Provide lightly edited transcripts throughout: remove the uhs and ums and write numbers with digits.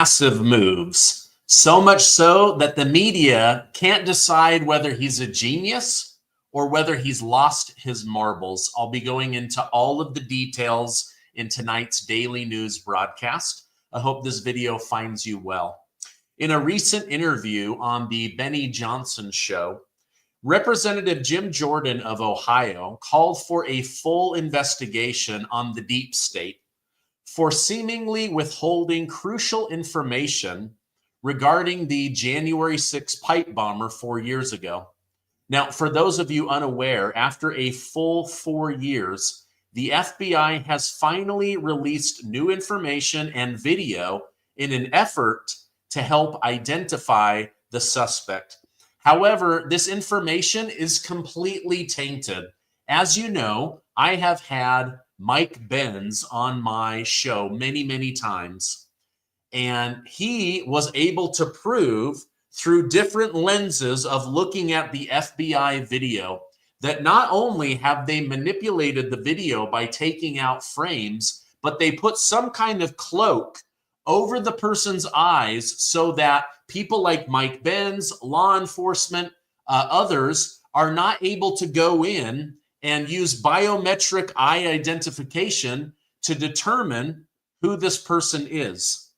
Massive moves. So much so that the media can't decide whether he's a genius or whether he's lost his marbles. I'll be going into all of the details in tonight's daily news broadcast. I hope this video finds you well. In a recent interview on the Benny Johnson show, Representative Jim Jordan of Ohio called for a full investigation on the deep state for seemingly withholding crucial information regarding the January 6th pipe bomber 4 years ago. Now, for those of you unaware, after a full 4 years, the FBI has finally released new information and video in an effort to help identify the suspect. However, this information is completely tainted. As you know, I have had Mike Benz on my show many, many times, and he was able to prove through different lenses of looking at the FBI video that not only have they manipulated the video by taking out frames, but they put some kind of cloak over the person's eyes so that people like Mike Benz, law enforcement, others are not able to go in and use biometric eye identification to determine who this person is.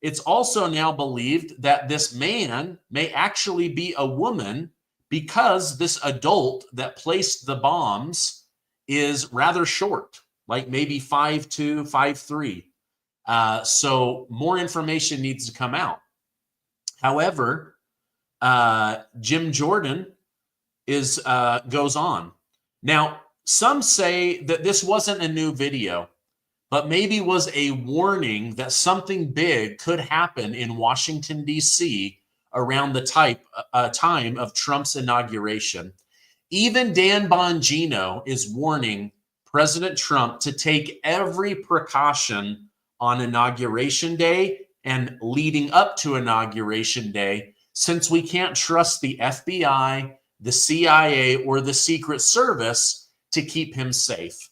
It's also now believed that this man may actually be a woman because this adult that placed the bombs is rather short, like maybe 5'2", 5'3". So more information needs to come out. However, Jim Jordan goes on. Now, some say that this wasn't a new video, but maybe was a warning that something big could happen in Washington, D.C. around the time of Trump's inauguration. Even Dan Bongino is warning President Trump to take every precaution on Inauguration Day and leading up to Inauguration Day, since we can't trust the FBI, the CIA, or the Secret Service to keep him safe.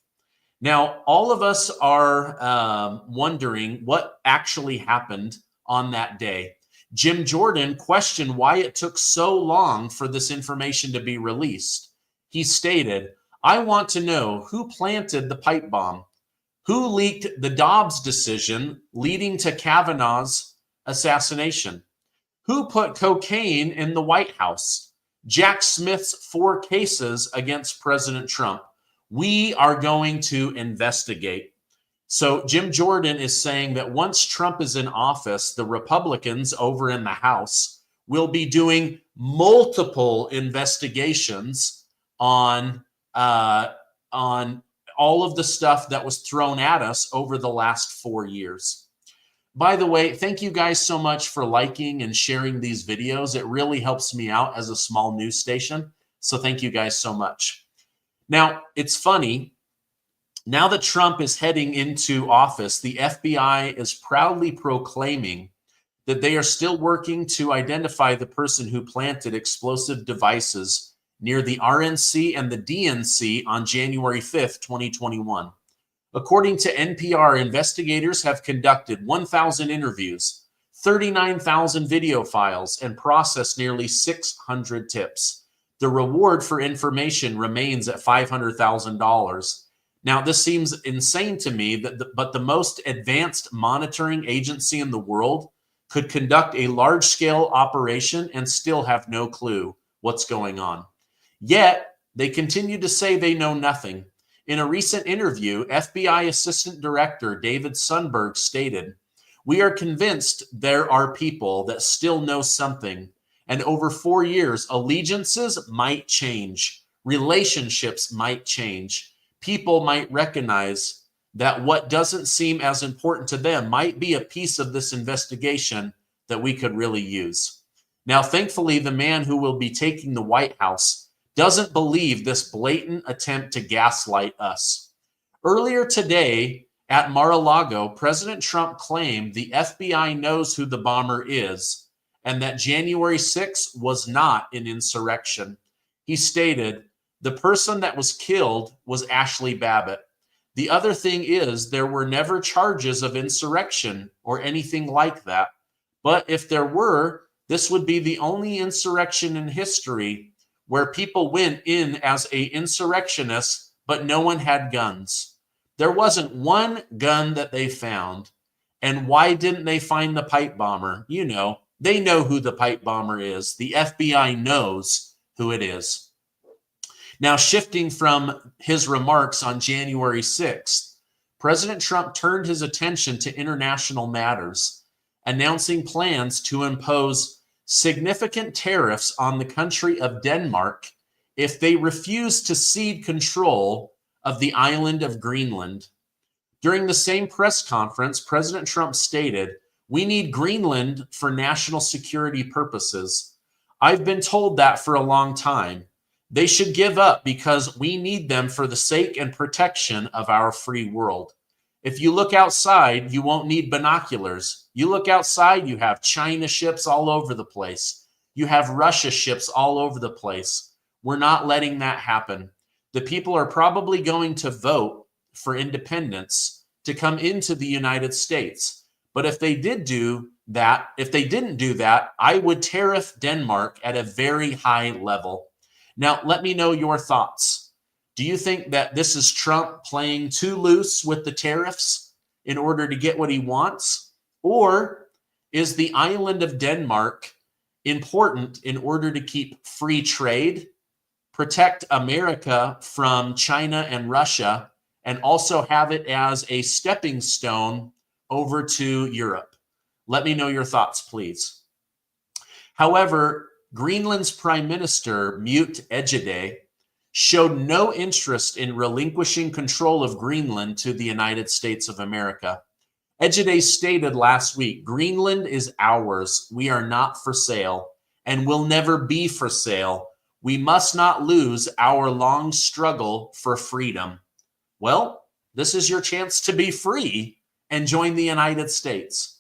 Now, all of us are wondering what actually happened on that day. Jim Jordan questioned why it took so long for this information to be released. He stated, "I want to know who planted the pipe bomb, who leaked the Dobbs decision leading to Kavanaugh's assassination, who put cocaine in the White House, Jack Smith's 4 cases against President Trump. We are going to investigate." So Jim Jordan is saying that once Trump is in office, the Republicans over in the House will be doing multiple investigations on all of the stuff that was thrown at us over the last 4 years. By the way, thank you guys so much for liking and sharing these videos. It really helps me out as a small news station. So thank you guys so much. Now, it's funny. Now that Trump is heading into office, the FBI is proudly proclaiming that they are still working to identify the person who planted explosive devices near the RNC and the DNC on January 5th, 2021. According to NPR, investigators have conducted 1,000 interviews, 39,000 video files, and processed nearly 600 tips. The reward for information remains at $500,000. Now, this seems insane to me, but the most advanced monitoring agency in the world could conduct a large-scale operation and still have no clue what's going on. Yet, they continue to say they know nothing. In a recent interview, FBI Assistant Director David Sundberg stated, "We are convinced there are people that still know something, and over 4 years, allegiances might change, relationships might change. People might recognize that what doesn't seem as important to them might be a piece of this investigation that we could really use." Now, thankfully, the man who will be taking the White House doesn't believe this blatant attempt to gaslight us. Earlier today at Mar-a-Lago, President Trump claimed the FBI knows who the bomber is and that January 6th was not an insurrection. He stated, "The person that was killed was Ashley Babbitt. The other thing is there were never charges of insurrection or anything like that. But if there were, this would be the only insurrection in history where people went in as a insurrectionist, but no one had guns. There wasn't one gun that they found. And why didn't they find the pipe bomber? You know, they know who the pipe bomber is. The FBI knows who it is. Now, shifting from his remarks on January 6th, President Trump turned his attention to international matters, announcing plans to impose significant tariffs on the country of Denmark if they refuse to cede control of the island of Greenland. During the same press conference, President Trump stated, "We need Greenland for national security purposes. I've been told that for a long time. They should give up because we need them for the sake and protection of our free world. If you look outside, you won't need binoculars. You look outside, you have China ships all over the place. You have Russia ships all over the place. We're not letting that happen. The people are probably going to vote for independence to come into the United States. But if they didn't do that, I would tariff Denmark at a very high level." Now, let me know your thoughts. Do you think that this is Trump playing too loose with the tariffs in order to get what he wants? Or is the island of Denmark important in order to keep free trade, protect America from China and Russia, and also have it as a stepping stone over to Europe? Let me know your thoughts, please. However, Greenland's Prime Minister, Mute Ejede, showed no interest in relinquishing control of Greenland to the United States of America. Ejede stated last week, "Greenland is ours. We are not for sale and will never be for sale. We must not lose our long struggle for freedom." Well, this is your chance to be free and join the United States.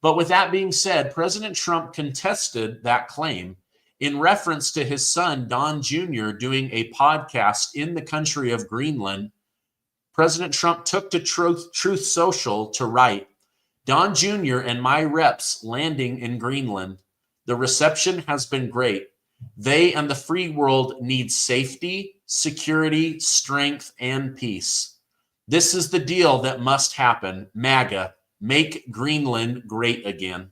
But with that being said, President Trump contested that claim in reference to his son, Don Jr., doing a podcast in the country of Greenland. President Trump took to Truth Social to write, "Don Jr. and my reps landing in Greenland. The reception has been great. They and the free world need safety, security, strength, and peace. This is the deal that must happen. MAGA, make Greenland great again."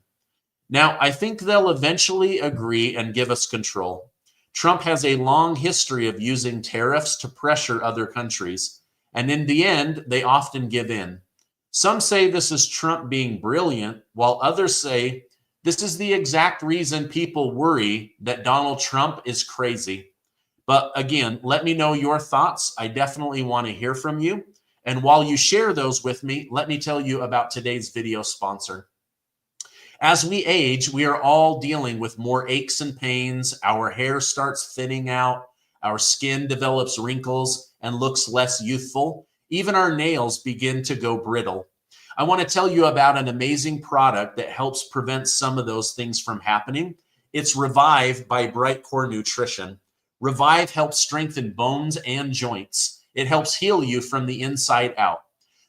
Now, I think they'll eventually agree and give us control. Trump has a long history of using tariffs to pressure other countries, and in the end, they often give in. Some say this is Trump being brilliant, while others say this is the exact reason people worry that Donald Trump is crazy. But again, let me know your thoughts. I definitely want to hear from you. And while you share those with me, let me tell you about today's video sponsor. As we age, we are all dealing with more aches and pains. Our hair starts thinning out. Our skin develops wrinkles and looks less youthful. Even our nails begin to go brittle. I want to tell you about an amazing product that helps prevent some of those things from happening. It's Revive by Bright Core Nutrition. Revive helps strengthen bones and joints. It helps heal you from the inside out.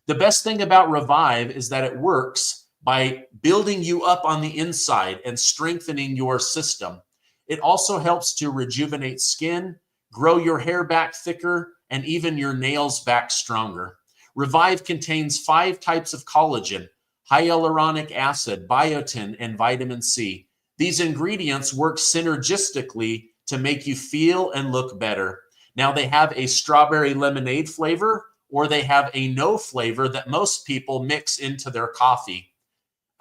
The best thing about Revive is that it works by building you up on the inside and strengthening your system. It also helps to rejuvenate skin, grow your hair back thicker, and even your nails back stronger. Revive contains 5 types of collagen, hyaluronic acid, biotin, and vitamin C. These ingredients work synergistically to make you feel and look better. Now, they have a strawberry lemonade flavor, or they have a no flavor that most people mix into their coffee.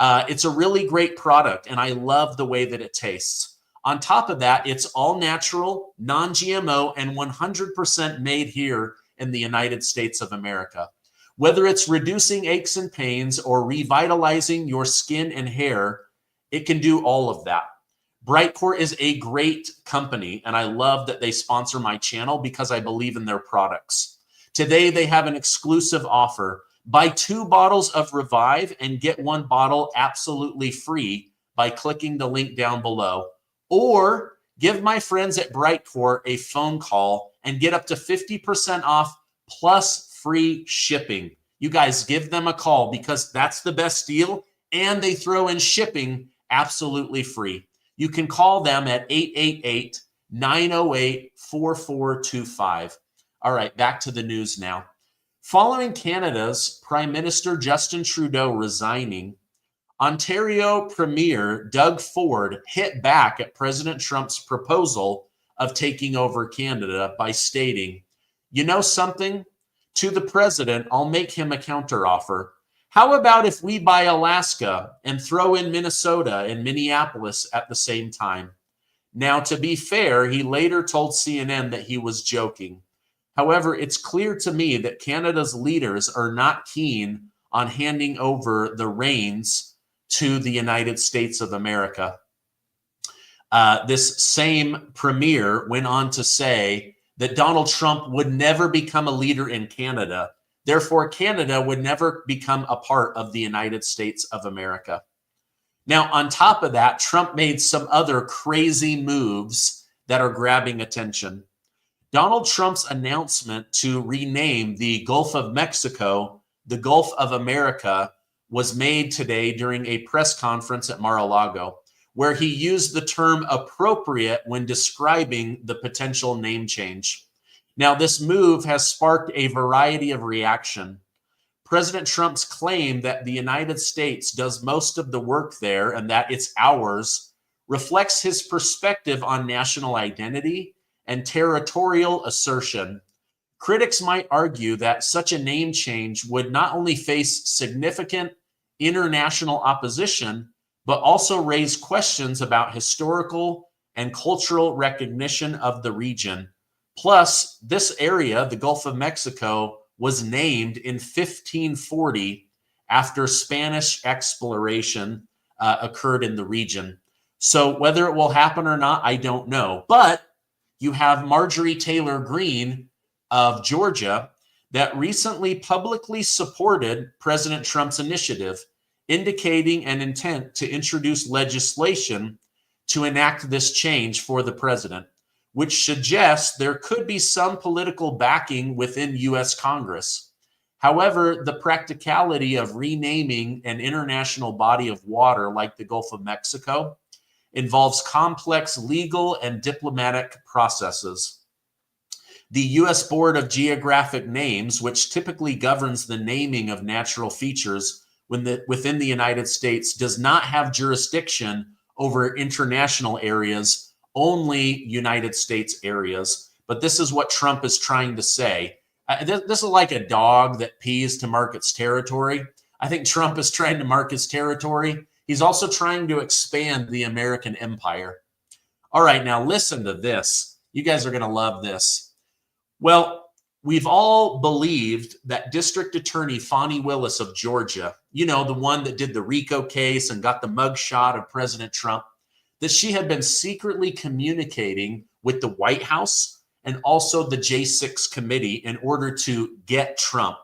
It's a really great product, and I love the way that it tastes. On top of that, it's all natural, non-GMO, and 100% made here in the United States of America. Whether it's reducing aches and pains or revitalizing your skin and hair, it can do all of that. Brightcore is a great company, and I love that they sponsor my channel because I believe in their products. Today, they have an exclusive offer. Buy 2 bottles of Revive and get 1 bottle absolutely free by clicking the link down below. Or give my friends at Brightcore a phone call and get up to 50% off plus free shipping. You guys give them a call because that's the best deal, and they throw in shipping absolutely free. You can call them at 888-908-4425. All right, back to the news now. Following Canada's Prime Minister Justin Trudeau resigning, Ontario Premier Doug Ford hit back at President Trump's proposal of taking over Canada by stating, "You know something? To the president, I'll make him a counteroffer. How about if we buy Alaska and throw in Minnesota and Minneapolis at the same time?" Now, to be fair, he later told CNN that he was joking. However, it's clear to me that Canada's leaders are not keen on handing over the reins to the United States of America. This same premier went on to say that Donald Trump would never become a leader in Canada. Therefore, Canada would never become a part of the United States of America. Now, on top of that, Trump made some other crazy moves that are grabbing attention. Donald Trump's announcement to rename the Gulf of Mexico the Gulf of America was made today during a press conference at Mar-a-Lago, where he used the term appropriate when describing the potential name change. Now, this move has sparked a variety of reaction. President Trump's claim that the United States does most of the work there and that it's ours reflects his perspective on national identity and territorial assertion. Critics might argue that such a name change would not only face significant international opposition, but also raise questions about historical and cultural recognition of the region. Plus, this area, the Gulf of Mexico, was named in 1540 after Spanish exploration occurred in the region. So whether it will happen or not, I don't know. But you have Marjorie Taylor Greene of Georgia that recently publicly supported President Trump's initiative, indicating an intent to introduce legislation to enact this change for the president, which suggests there could be some political backing within U.S. Congress. However, the practicality of renaming an international body of water like the Gulf of Mexico involves complex legal and diplomatic processes. The U.S. Board of Geographic Names, which typically governs the naming of natural features within the United States, does not have jurisdiction over international areas, only United States areas. But this is what Trump is trying to say. This is like a dog that pees to mark its territory. I think Trump is trying to mark his territory. He's also trying to expand the American empire. All right, now listen to this. You guys are going to love this. Well, we've all believed that District Attorney Fonni Willis of Georgia, you know, the one that did the RICO case and got the mugshot of President Trump, that she had been secretly communicating with the White House and also the J6 committee in order to get Trump.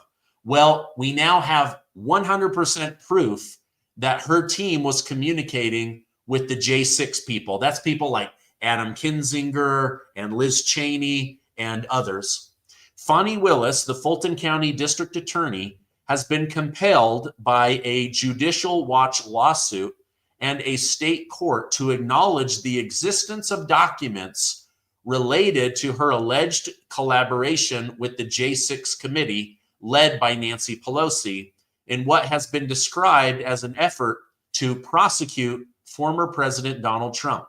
Well, we now have 100% proof that her team was communicating with the J6 people. That's people like Adam Kinzinger and Liz Cheney and others. Fonni Willis, the Fulton County District Attorney, has been compelled by a Judicial Watch lawsuit and a state court to acknowledge the existence of documents related to her alleged collaboration with the J6 committee led by Nancy Pelosi in what has been described as an effort to prosecute former President Donald Trump.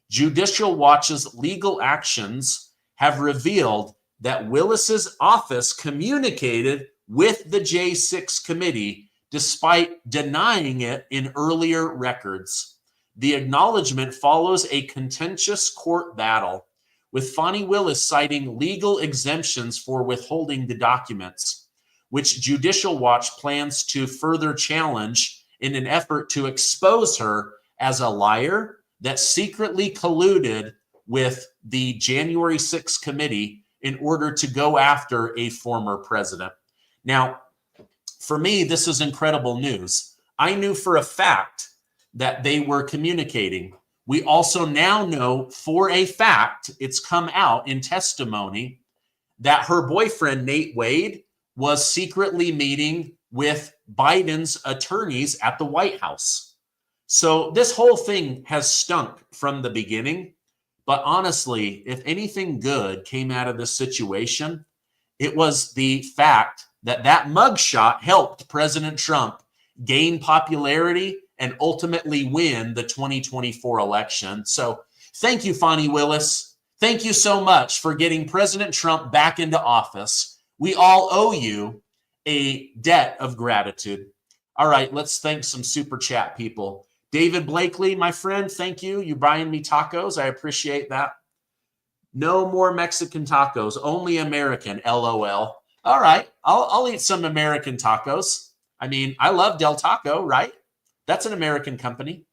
Judicial Watch's legal actions have revealed that Willis's office communicated with the J6 committee despite denying it in earlier records. The acknowledgement follows a contentious court battle, with Fonni Willis citing legal exemptions for withholding the documents, which Judicial Watch plans to further challenge in an effort to expose her as a liar that secretly colluded with the January 6th committee in order to go after a former president. Now, for me, this is incredible news. I knew for a fact that they were communicating. We also now know for a fact, it's come out in testimony, that her boyfriend, Nate Wade, was secretly meeting with Biden's attorneys at the White House. So this whole thing has stunk from the beginning. But honestly, if anything good came out of this situation, it was the fact that that mugshot helped President Trump gain popularity and ultimately win the 2024 election. So thank you, Fonni Willis. Thank you so much for getting President Trump back into office. We all owe you a debt of gratitude. All right, let's thank some super chat people. David Blakely, my friend, thank you. You buying me tacos. I appreciate that. No more Mexican tacos, only American, LOL. All right, I'll eat some American tacos. I mean, I love Del Taco, right? That's an American company.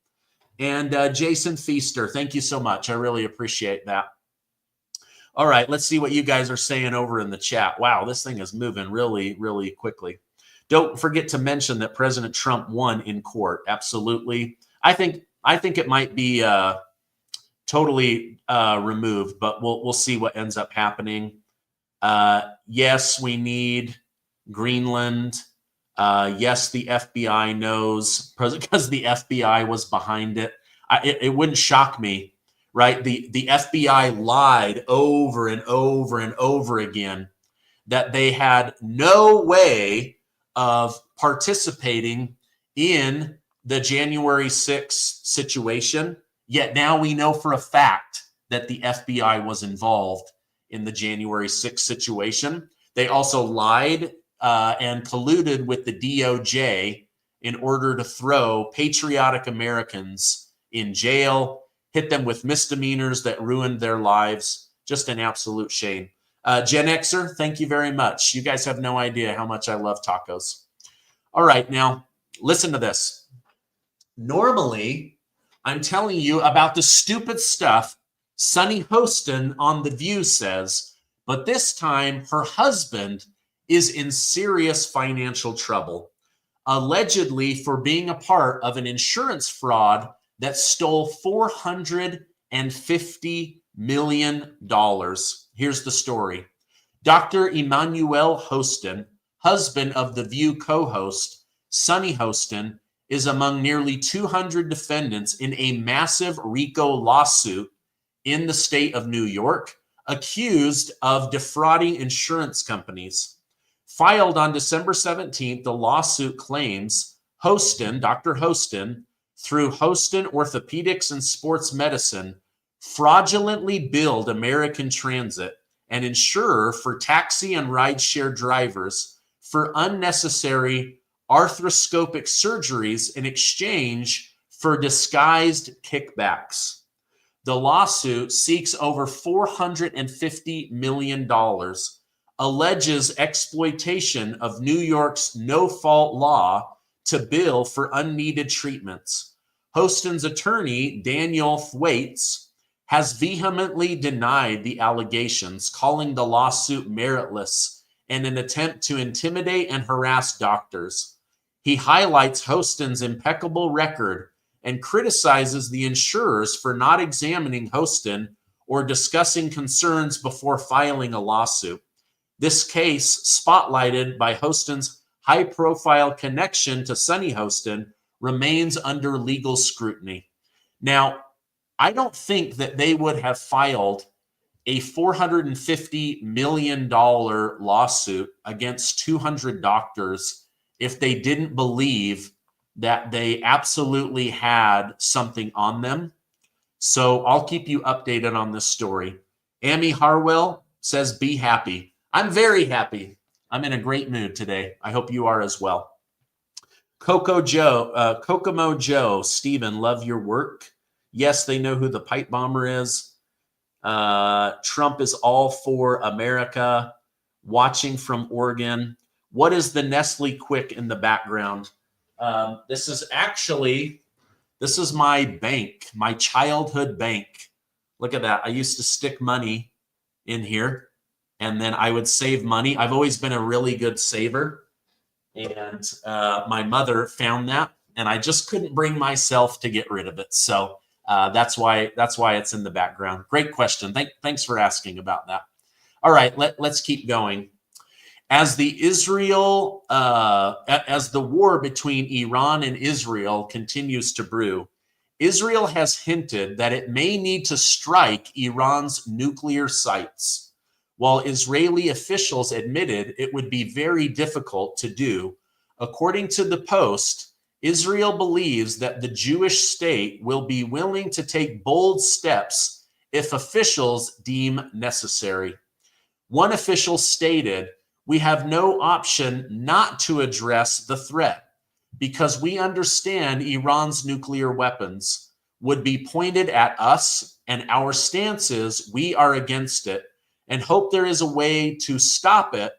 And Jason Feaster, thank you so much. I really appreciate that. All right, let's see what you guys are saying over in the chat. Wow, this thing is moving really, really quickly. Don't forget to mention that President Trump won in court. Absolutely. I think it might be totally removed, but we'll see what ends up happening. Yes, we need Greenland. Yes, the FBI knows because the FBI was behind it. It wouldn't shock me, right? The FBI lied over and over and over again that they had no way of participating in the January 6th situation. Yet now we know for a fact that the FBI was involved in the January 6th situation. They also lied and colluded with the DOJ in order to throw patriotic Americans in jail, hit them with misdemeanors that ruined their lives. Just an absolute shame. Gen Xer, thank you very much. You guys have no idea how much I love tacos. All right, now listen to this. Normally, I'm telling you about the stupid stuff Sunny Hostin on The View says, but this time her husband is in serious financial trouble, allegedly for being a part of an insurance fraud that stole $450 million. Here's the story. Dr. Emmanuel Hostin, husband of The View co-host Sunny Hostin, is among nearly 200 defendants in a massive RICO lawsuit in the state of New York, accused of defrauding insurance companies. Filed on December 17th, the lawsuit claims Hostin, Dr. Hostin, through Hostin Orthopedics and Sports Medicine, fraudulently billed American Transit, an insurer for taxi and rideshare drivers, for unnecessary arthroscopic surgeries in exchange for disguised kickbacks. The lawsuit seeks over $450 million, alleges exploitation of New York's no-fault law to bill for unneeded treatments. Hostin's attorney, Daniel Thwaites, has vehemently denied the allegations, calling the lawsuit meritless and an attempt to intimidate and harass doctors. He highlights Hostin's impeccable record and criticizes the insurers for not examining Hostin or discussing concerns before filing a lawsuit. This case, spotlighted by Hostin's high-profile connection to Sunny Hostin, remains under legal scrutiny. Now, I don't think that they would have filed a $450 million lawsuit against 200 doctors if they didn't believe that they absolutely had something on them. So I'll keep you updated on this story. Amy Harwell says, be happy. I'm very happy. I'm in a great mood today. I hope you are as well. Kokomo Joe, Stephen, love your work. Yes, they know who the pipe bomber is. Trump is all for America. Watching from Oregon. What is the Nestle Quick in the background? This is my bank, my childhood bank. Look at that. I used to stick money in here and then I would save money. I've always been a really good saver. And my mother found that and I just couldn't bring myself to get rid of it. So that's why it's in the background. Great question. Thanks for asking about that. All right, let's keep going. As the war between Iran and Israel continues to brew, Israel has hinted that it may need to strike Iran's nuclear sites, while Israeli officials admitted it would be very difficult to do. According to the Post, Israel believes that the Jewish state will be willing to take bold steps if officials deem necessary. One official stated, "We have no option not to address the threat because we understand Iran's nuclear weapons would be pointed at us, and our stance is we are against it and hope there is a way to stop it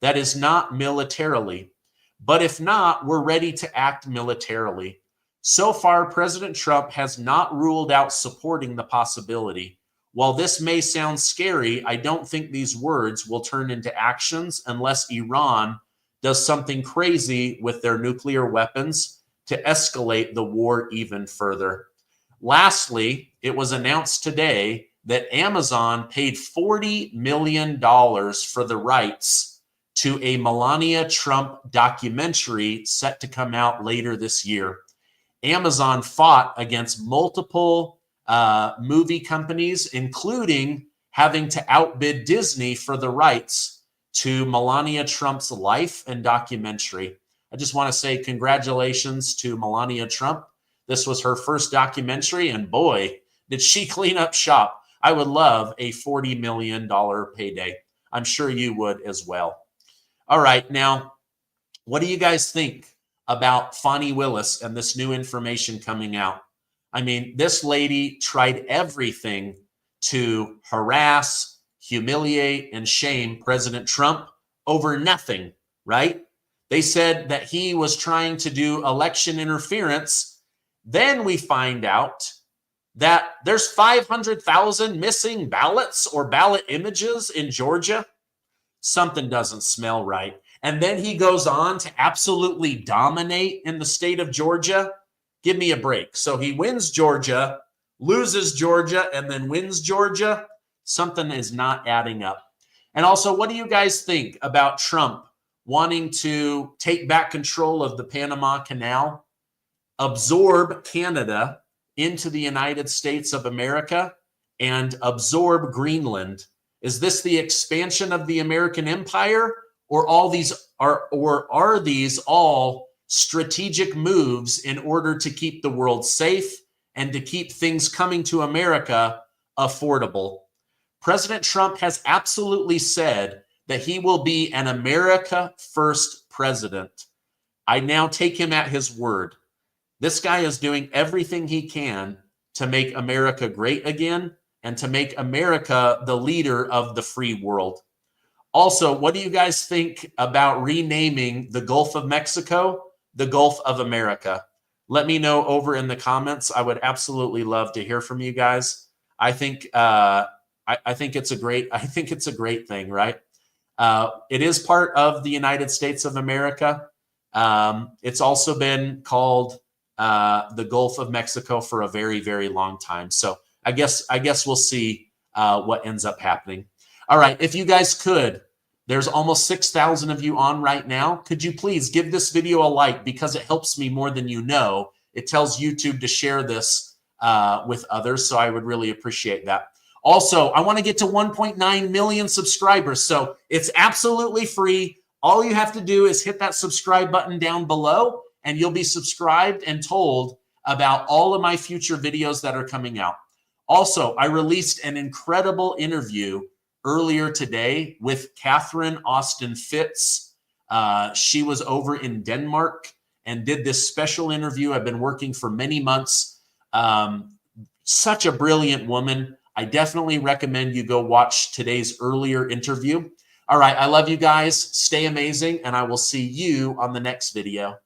that is not militarily. But if not, we're ready to act militarily." So far, President Trump has not ruled out supporting the possibility. While this may sound scary, I don't think these words will turn into actions unless Iran does something crazy with their nuclear weapons to escalate the war even further. Lastly, it was announced today that Amazon paid $40 million for the rights to a Melania Trump documentary set to come out later this year. Amazon fought against multiple movie companies, including having to outbid Disney for the rights to Melania Trump's life and documentary. I just want to say congratulations to Melania Trump. This was her first documentary, and boy, did she clean up shop. I would love a $40 million payday. I'm sure you would as well. All right, now, what do you guys think about Fonni Willis and this new information coming out? I mean, this lady tried everything to harass, humiliate, and shame President Trump over nothing, right? They said that he was trying to do election interference. Then we find out that there's 500,000 missing ballots or ballot images in Georgia. Something doesn't smell right. And then he goes on to absolutely dominate in the state of Georgia. Give me a break. So he wins Georgia, loses Georgia, and then wins Georgia. Something is not adding up. And also, what do you guys think about Trump wanting to take back control of the Panama Canal, absorb Canada into the United States of America, and absorb Greenland? Is this the expansion of the American empire, or are these all strategic moves in order to keep the world safe and to keep things coming to America affordable? President Trump has absolutely said that he will be an America First president. I now take him at his word. This guy is doing everything he can to make America great again and to make America the leader of the free world. Also, what do you guys think about renaming the Gulf of Mexico the Gulf of America? Let me know over in the comments. I would absolutely love to hear from you guys. I think it's a great thing, right? It is part of the United States of America. It's also been called the Gulf of Mexico for a very, very long time. So I guess we'll see what ends up happening. All right, if you guys could, there's almost 6,000 of you on right now. Could you please give this video a like, because it helps me more than you know. It tells YouTube to share this with others, so I would really appreciate that. Also, I want to get to 1.9 million subscribers, so it's absolutely free. All you have to do is hit that subscribe button down below, and you'll be subscribed and told about all of my future videos that are coming out. Also, I released an incredible interview earlier today with Catherine Austin Fitz. She was over in Denmark and did this special interview. I've been working for many months. Such a brilliant woman. I definitely recommend you go watch today's earlier interview. All right, I love you guys. Stay amazing, and I will see you on the next video.